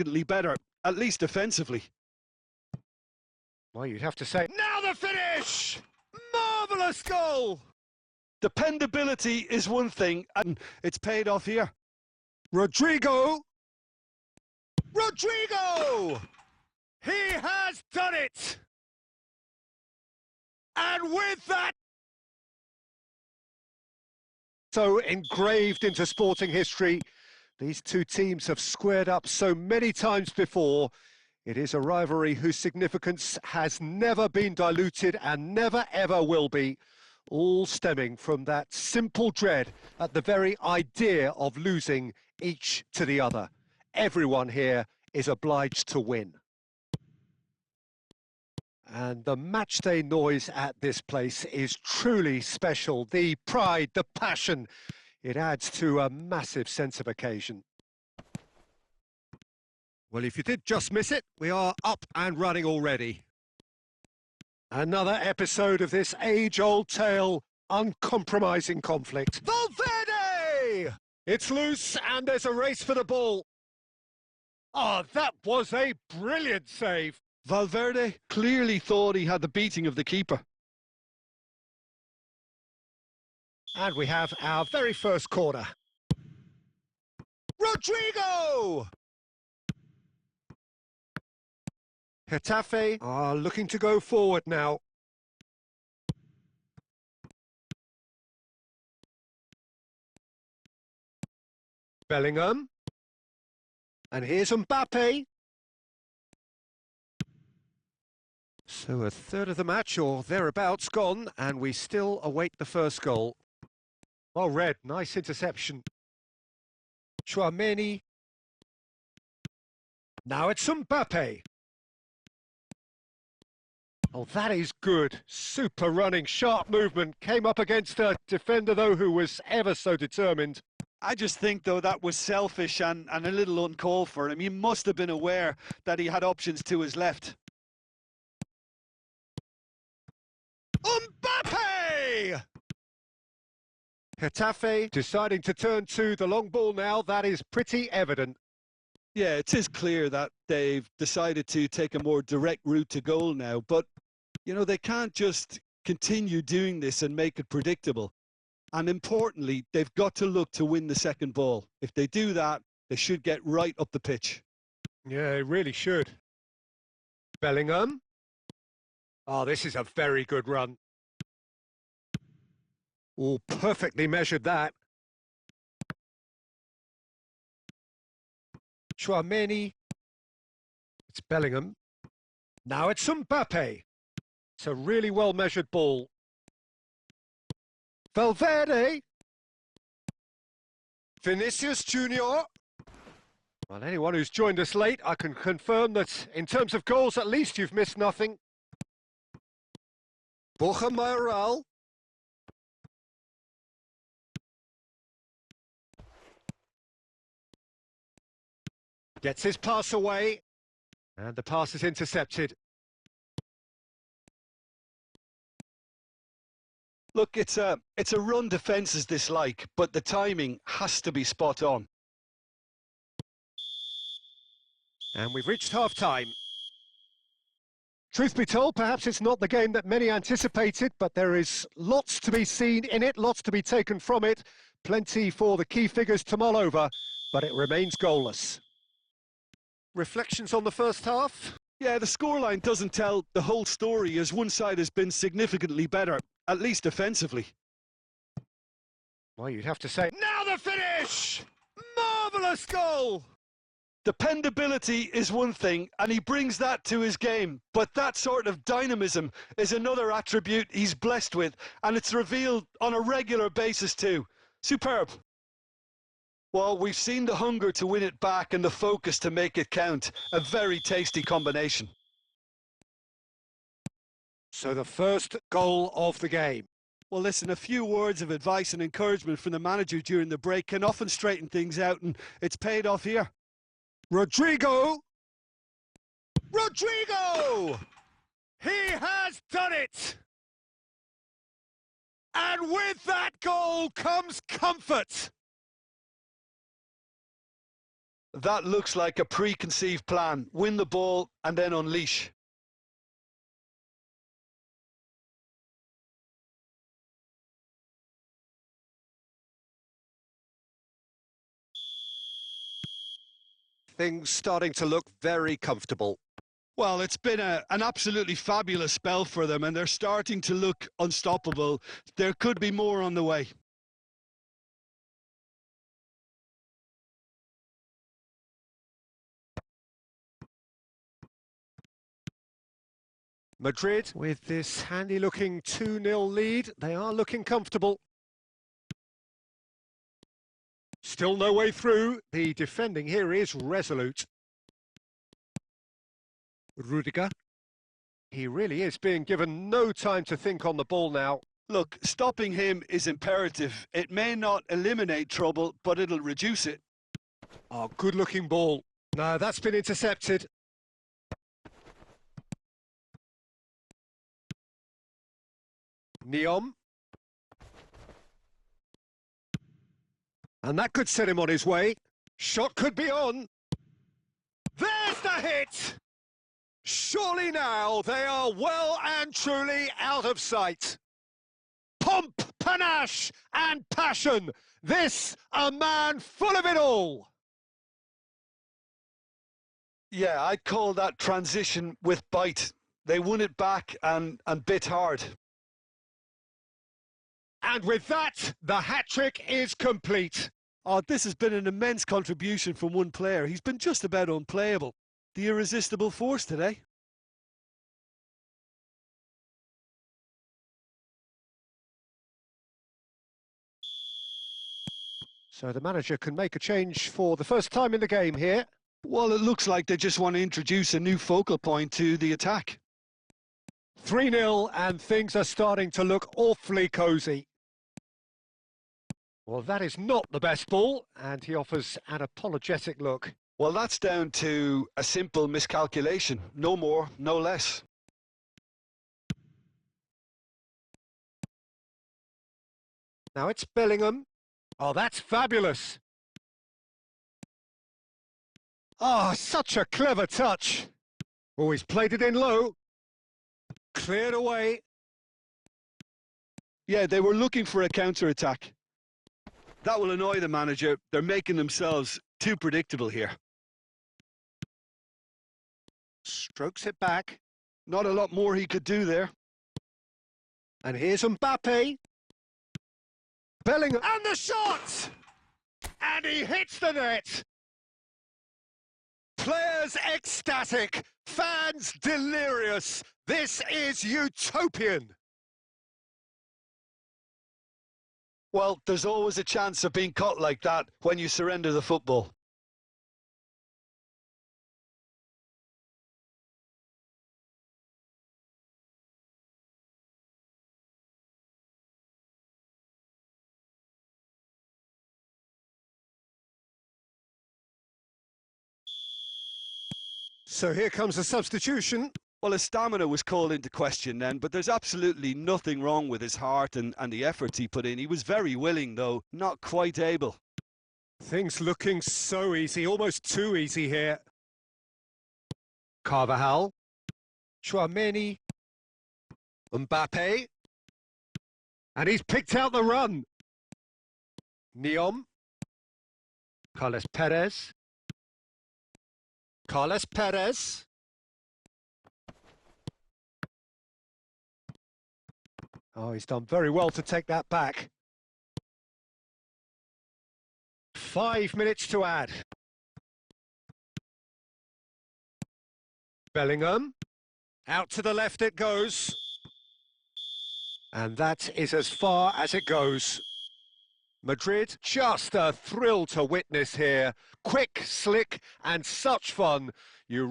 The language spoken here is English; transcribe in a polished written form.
significantly better, at least defensively. Well, you'd have to say, now the finish! Marvellous goal! Dependability is one thing, and it's paid off here. Rodrygo! Rodrygo! He has done it! And with that, so engraved into sporting history, these two teams have squared up so many times before. It is a rivalry whose significance has never been diluted and never ever will be, all stemming from that simple dread at the very idea of losing each to the other. Everyone here is obliged to win. And the matchday noise at this place is truly special. The pride, the passion, it adds to a massive sense of occasion. Well, if you did just miss it, we are up and running already. Another episode of this age-old tale, uncompromising conflict. Valverde! It's loose and there's a race for the ball. Oh, that was a brilliant save. Valverde clearly thought he had the beating of the keeper. And we have our very first corner. Rodrygo! Getafe are looking to go forward now. Bellingham. And here's Mbappe. So a third of the match or thereabouts gone, and we still await the first goal. Oh, Red, nice interception. Chouameni. Now it's Mbappe. Oh, that is good. Super running, sharp movement. Came up against a defender, though, who was ever so determined. I just think, though, that was selfish and a little uncalled for him. He must have been aware that he had options to his left. Mbappe! Getafe deciding to turn to the long ball now. That is pretty evident. Yeah, it is clear that they've decided to take a more direct route to goal now, but, you know, they can't just continue doing this and make it predictable. And importantly, they've got to look to win the second ball. If they do that, they should get right up the pitch. Yeah, they really should. Bellingham. Oh, this is a very good run. Oh, perfectly measured that. Chouameni. It's Bellingham. Now it's Mbappe. It's a really well-measured ball. Valverde. Vinicius Junior. Well, anyone who's joined us late, I can confirm that in terms of goals, at least you've missed nothing. Borja Mayoral. Gets his pass away. And the pass is intercepted. Look, it's a run defence's dislike, but the timing has to be spot on. And we've reached half-time. Truth be told, perhaps it's not the game that many anticipated, but there is lots to be seen in it, lots to be taken from it. Plenty for the key figures to mull over, but it remains goalless. Reflections on the first half? Yeah, the scoreline doesn't tell the whole story, as one side has been significantly better, at least defensively. Well, you'd have to say, now the finish! Marvellous goal! Dependability is one thing, and he brings that to his game, but that sort of dynamism is another attribute he's blessed with, and it's revealed on a regular basis too. Superb. Well, we've seen the hunger to win it back and the focus to make it count. A very tasty combination. So the first goal of the game. Well, listen, a few words of advice and encouragement from the manager during the break can often straighten things out, and it's paid off here. Rodrygo! Rodrygo! He has done it! And with that goal comes comfort. That looks like a preconceived plan. Win the ball and then unleash. Things starting to look very comfortable. Well, it's been an absolutely fabulous spell for them, and they're starting to look unstoppable. There could be more on the way. Madrid, with this handy-looking 2-0 lead, they are looking comfortable. Still no way through. The defending here is resolute. Rodrygo. He really is being given no time to think on the ball now. Look, stopping him is imperative. It may not eliminate trouble, but it'll reduce it. Oh, good-looking ball. No, that's been intercepted. Neom. And that could set him on his way. Shot could be on. There's the hit! Surely now they are well and truly out of sight. Pomp, panache and passion. This a man full of it all. Yeah, I'd call that transition with bite. They won it back and bit hard. And with that, the hat-trick is complete. Oh, this has been an immense contribution from one player. He's been just about unplayable. The irresistible force today. So the manager can make a change for the first time in the game here. Well, it looks like they just want to introduce a new focal point to the attack. 3-0 and things are starting to look awfully cosy. Well, that is not the best ball, and he offers an apologetic look. Well, that's down to a simple miscalculation. No more, no less. Now it's Bellingham. Oh, that's fabulous. Oh, such a clever touch. Oh, he's played it in low. Cleared away. Yeah, they were looking for a counter-attack. That will annoy the manager. They're making themselves too predictable here. Strokes it back. Not a lot more he could do there. And here's Mbappe. Bellingham. And the shot! And he hits the net. Players ecstatic. Fans delirious. This is utopian. Well, there's always a chance of being caught like that when you surrender the football. So here comes a substitution. Well, his stamina was called into question then, but there's absolutely nothing wrong with his heart and the efforts he put in. He was very willing, though, not quite able. Things looking so easy, almost too easy here. Carvajal. Chouameni. Mbappe. And he's picked out the run. Neom. Carlos Perez. Carlos Perez. Oh, he's done very well to take that back. 5 minutes to add. Bellingham. Out to the left it goes. And that is as far as it goes. Madrid, just a thrill to witness here. Quick, slick, and such fun. You